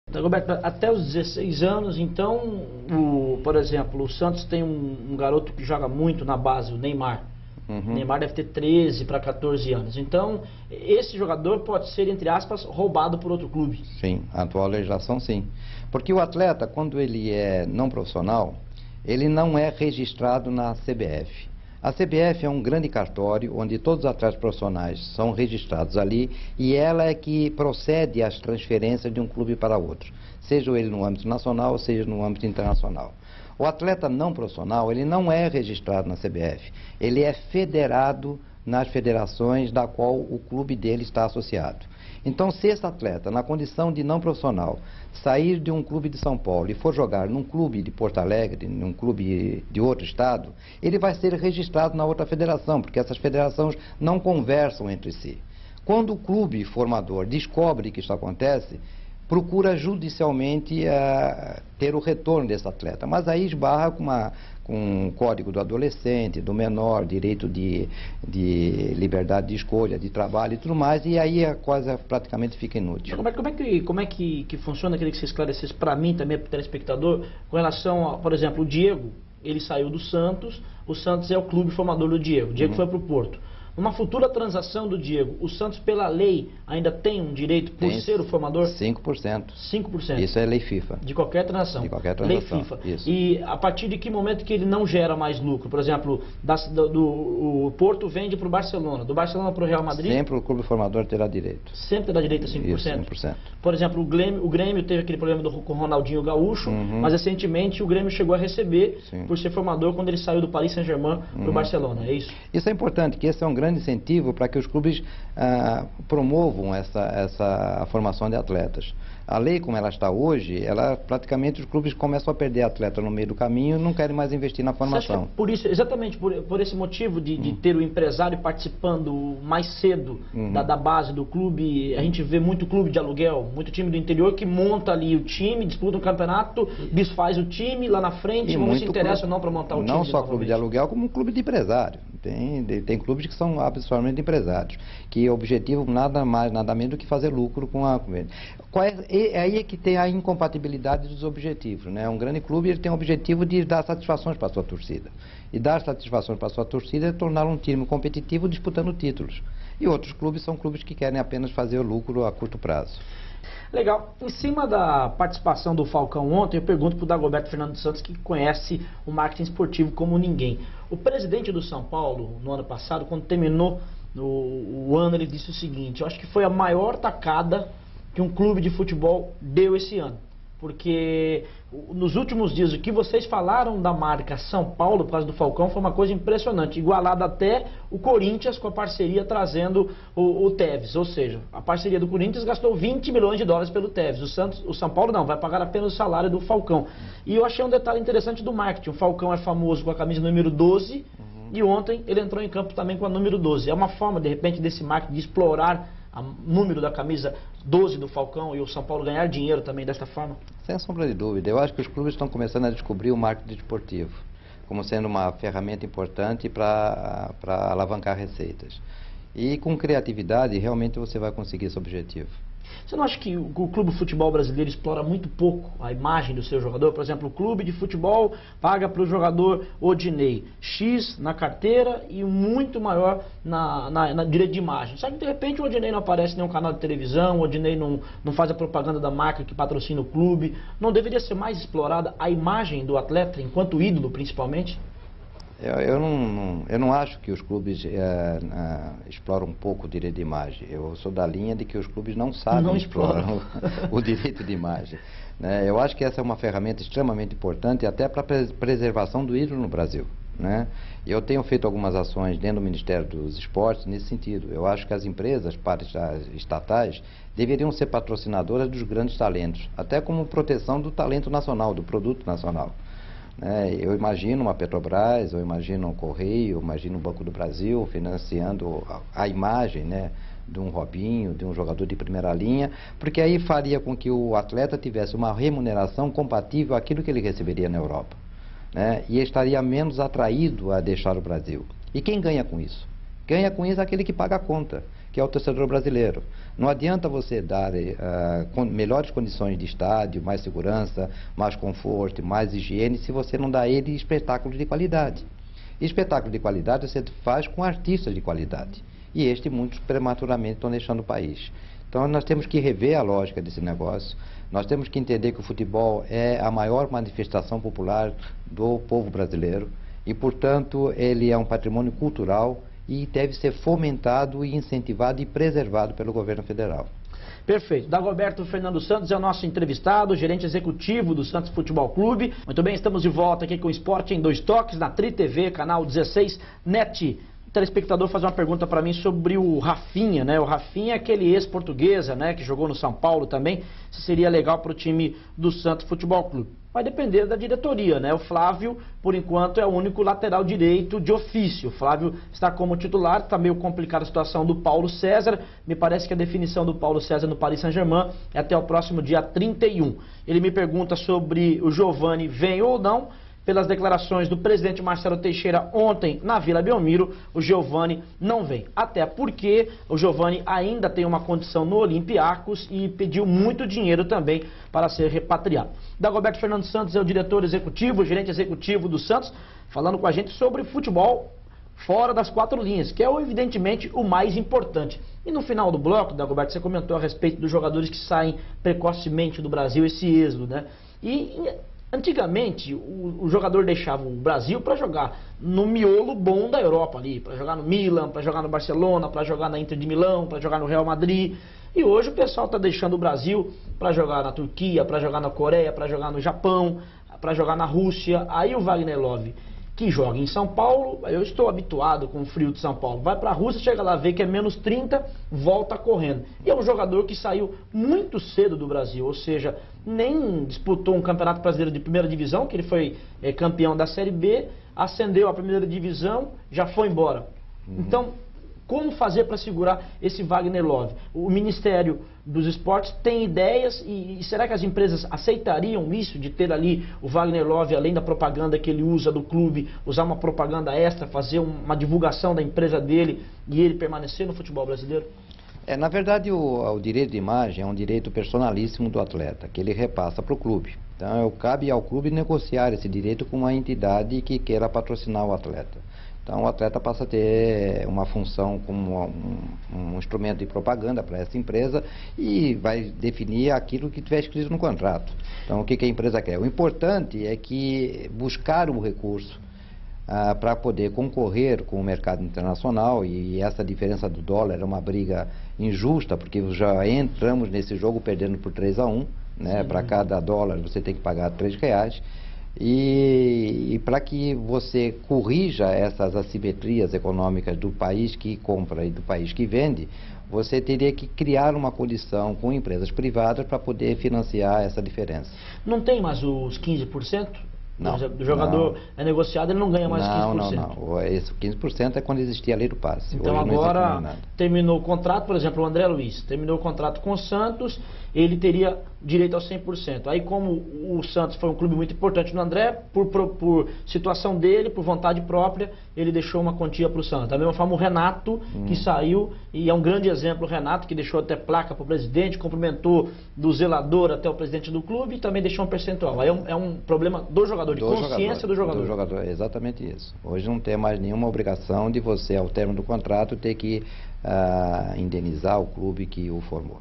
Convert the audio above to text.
Então, Roberto, até os 16 anos, então, por exemplo, o Santos tem um garoto que joga muito na base, o Neymar. O Neymar deve ter 13 para 14 anos. Então, esse jogador pode ser, entre aspas, roubado por outro clube. Sim, a atual legislação sim. Porque o atleta, quando ele é não profissional, ele não é registrado na CBF. A CBF é um grande cartório onde todos os atletas profissionais são registrados ali e ela é que procede às transferências de um clube para outro, seja ele no âmbito nacional, seja no âmbito internacional. O atleta não profissional, ele não é registrado na CBF, ele é federado nas federações da qual o clube dele está associado. Então, se esse atleta, na condição de não profissional, sair de um clube de São Paulo e for jogar num clube de Porto Alegre, num clube de outro estado, ele vai ser registrado na outra federação, porque essas federações não conversam entre si. Quando o clube formador descobre que isso acontece, procura judicialmente ter o retorno desse atleta, mas aí esbarra com o código do adolescente, do menor, direito de liberdade de escolha, de trabalho e tudo mais, e aí a coisa praticamente fica inútil. Como é que funciona, aquele que você esclarecesse para mim também, para o telespectador, com relação a, por exemplo, o Diego, ele saiu do Santos, o Santos é o clube formador do Diego, o Diego foi para o Porto. Uma futura transação do Diego, o Santos, pela lei, ainda tem um direito por ser o formador? 5%. 5%. Isso é lei FIFA. De qualquer transação. De qualquer transação. Lei FIFA. Isso. E a partir de que momento que ele não gera mais lucro? Por exemplo, o Porto vende para o Barcelona, do Barcelona para o Real Madrid? Sempre o clube formador terá direito. Sempre terá direito a 5%? Isso, 5%. Por exemplo, o Grêmio teve aquele problema com o Ronaldinho Gaúcho, mas recentemente o Grêmio chegou a receber por ser formador quando ele saiu do Paris Saint-Germain para o Barcelona, é isso? Isso é importante, que esse é um grande incentivo para que os clubes promovam a formação de atletas. A lei, como ela está hoje, praticamente os clubes começam a perder atleta no meio do caminho e não querem mais investir na formação. Você acha que por isso, exatamente por esse motivo de ter o empresário participando mais cedo da base do clube, a gente vê muito clube de aluguel, muito time do interior que monta ali o time, disputa um campeonato, desfaz o time lá na frente, não se interessa ou não para montar o time. Não só clube de aluguel, como um clube de empresário. Tem clubes que são absolutamente empresários, que o objetivo nada mais, nada menos do que fazer lucro com a venda. É aí que tem a incompatibilidade dos objetivos, né? Um grande clube ele tem o objetivo de dar satisfações para a sua torcida. E dar satisfações para a sua torcida é tornar um time competitivo disputando títulos. E outros clubes são clubes que querem apenas fazer o lucro a curto prazo. Legal. Em cima da participação do Falcão ontem, eu pergunto para o Dagoberto Fernando Santos, que conhece o marketing esportivo como ninguém. O presidente do São Paulo, no ano passado, quando terminou o ano, ele disse o seguinte: eu acho que foi a maior tacada que um clube de futebol deu esse ano. Porque nos últimos dias, o que vocês falaram da marca São Paulo, por causa do Falcão, foi uma coisa impressionante. Igualada até o Corinthians com a parceria trazendo o Tevez. Ou seja, a parceria do Corinthians gastou 20 milhões de dólares pelo Tevez. O São Paulo não, vai pagar apenas o salário do Falcão. E eu achei um detalhe interessante do marketing. O Falcão é famoso com a camisa número 12 e ontem ele entrou em campo também com a número 12. É uma forma, de repente, desse marketing de explorar o número da camisa 12 do Falcão e o São Paulo ganhar dinheiro também desta forma? Sem sombra de dúvida. Eu acho que os clubes estão começando a descobrir o marketing esportivo como sendo uma ferramenta importante para alavancar receitas. E com criatividade, realmente você vai conseguir esse objetivo. Você não acha que o clube de futebol brasileiro explora muito pouco a imagem do seu jogador? Por exemplo, o clube de futebol paga para o jogador Odinei X na carteira e muito maior na direito de imagem. Só que de repente o Odinei não aparece em nenhum canal de televisão, o Odinei não faz a propaganda da marca que patrocina o clube. Não deveria ser mais explorada a imagem do atleta, enquanto ídolo principalmente? Eu não acho que os clubes exploram um pouco o direito de imagem. Eu sou da linha de que os clubes não sabem explorar o direito de imagem. Né? Eu acho que essa é uma ferramenta extremamente importante até para a preservação do ídolo no Brasil. Né? Eu tenho feito algumas ações dentro do Ministério dos Esportes nesse sentido. Eu acho que as empresas estatais deveriam ser patrocinadoras dos grandes talentos, até como proteção do talento nacional, do produto nacional. Eu imagino uma Petrobras, eu imagino um Correio, eu imagino o Banco do Brasil financiando a imagem, né, de um Robinho, de um jogador de primeira linha, porque aí faria com que o atleta tivesse uma remuneração compatível àquilo que ele receberia na Europa, né, e estaria menos atraído a deixar o Brasil. E quem ganha com isso? Ganha com isso aquele que paga a conta, que é o torcedor brasileiro. Não adianta você dar melhores condições de estádio, mais segurança, mais conforto, mais higiene, se você não dá a ele espetáculo de qualidade. E espetáculo de qualidade você faz com artistas de qualidade. E muitos prematuramente estão deixando o país. Então nós temos que rever a lógica desse negócio. Nós temos que entender que o futebol é a maior manifestação popular do povo brasileiro e, portanto, ele é um patrimônio cultural e deve ser fomentado e incentivado e preservado pelo governo federal. Perfeito. Dagoberto Fernando Santos é o nosso entrevistado, gerente executivo do Santos Futebol Clube. Muito bem, estamos de volta aqui com o Esporte em Dois Toques, na Tri TV, canal 16, NET. O telespectador faz uma pergunta para mim sobre o Rafinha, né? O Rafinha é aquele ex-portuguesa, né? Que jogou no São Paulo também. Se seria legal para o time do Santos Futebol Clube. Vai depender da diretoria, né? O Flávio, por enquanto, é o único lateral direito de ofício. O Flávio está como titular, está meio complicada a situação do Paulo César. Me parece que a definição do Paulo César no Paris Saint-Germain é até o próximo dia 31. Ele me pergunta sobre o Giovani vem ou não. Pelas declarações do presidente Marcelo Teixeira ontem na Vila Belmiro, o Giovani não vem. Até porque o Giovani ainda tem uma condição no Olympiacos e pediu muito dinheiro também para ser repatriado. Dagoberto Fernando Santos é o diretor executivo, gerente executivo do Santos, falando com a gente sobre futebol fora das quatro linhas, que é evidentemente o mais importante. E no final do bloco, Dagoberto, você comentou a respeito dos jogadores que saem precocemente do Brasil, esse êxodo, né? Antigamente, o jogador deixava o Brasil para jogar no miolo bom da Europa ali, para jogar no Milan, para jogar no Barcelona, para jogar na Inter de Milão, para jogar no Real Madrid. E hoje o pessoal está deixando o Brasil para jogar na Turquia, para jogar na Coreia, para jogar no Japão, para jogar na Rússia. Aí o Wagner Love, que joga em São Paulo, eu estou habituado com o frio de São Paulo, vai para a Rússia, chega lá, vê que é menos 30, volta correndo. E é um jogador que saiu muito cedo do Brasil, ou seja, nem disputou um campeonato brasileiro de primeira divisão, que ele foi campeão da Série B, ascendeu à primeira divisão, já foi embora. Então, como fazer para segurar esse Wagner Love? O Ministério dos Esportes tem ideias e será que as empresas aceitariam isso, de ter ali o Wagner Love, além da propaganda que ele usa do clube, usar uma propaganda extra, fazer uma divulgação da empresa dele e ele permanecer no futebol brasileiro? Na verdade, o direito de imagem é um direito personalíssimo do atleta, que ele repassa para o clube. Então, cabe ao clube negociar esse direito com uma entidade que queira patrocinar o atleta. Então, o atleta passa a ter uma função como um instrumento de propaganda para essa empresa e vai definir aquilo que tiver escrito no contrato. Então, o que a empresa quer? O importante é que buscar o recurso para poder concorrer com o mercado internacional, e essa diferença do dólar é uma briga injusta, porque já entramos nesse jogo perdendo por 3-1, né? Para cada dólar você tem que pagar R$3. E para que você corrija essas assimetrias econômicas do país que compra e do país que vende, você teria que criar uma condição com empresas privadas para poder financiar essa diferença. Não tem mais os 15%? Não. O jogador é negociado, ele não ganha mais 15%. Não. Esse 15% é quando existia a lei do passe. Então hoje agora terminou o contrato, por exemplo, o André Luiz terminou o contrato com o Santos, ele teria direito ao 100%. Aí, como o Santos foi um clube muito importante no André, por situação dele, por vontade própria, ele deixou uma quantia para o Santos. Da mesma forma, o Renato, que saiu, e é um grande exemplo, o Renato, que deixou até placa para o presidente, cumprimentou do zelador até o presidente do clube e também deixou um percentual. Aí é um problema do jogador, de consciência do jogador. Do jogador, é exatamente isso. Hoje não tem mais nenhuma obrigação de você, ao término do contrato, ter que indenizar o clube que o formou.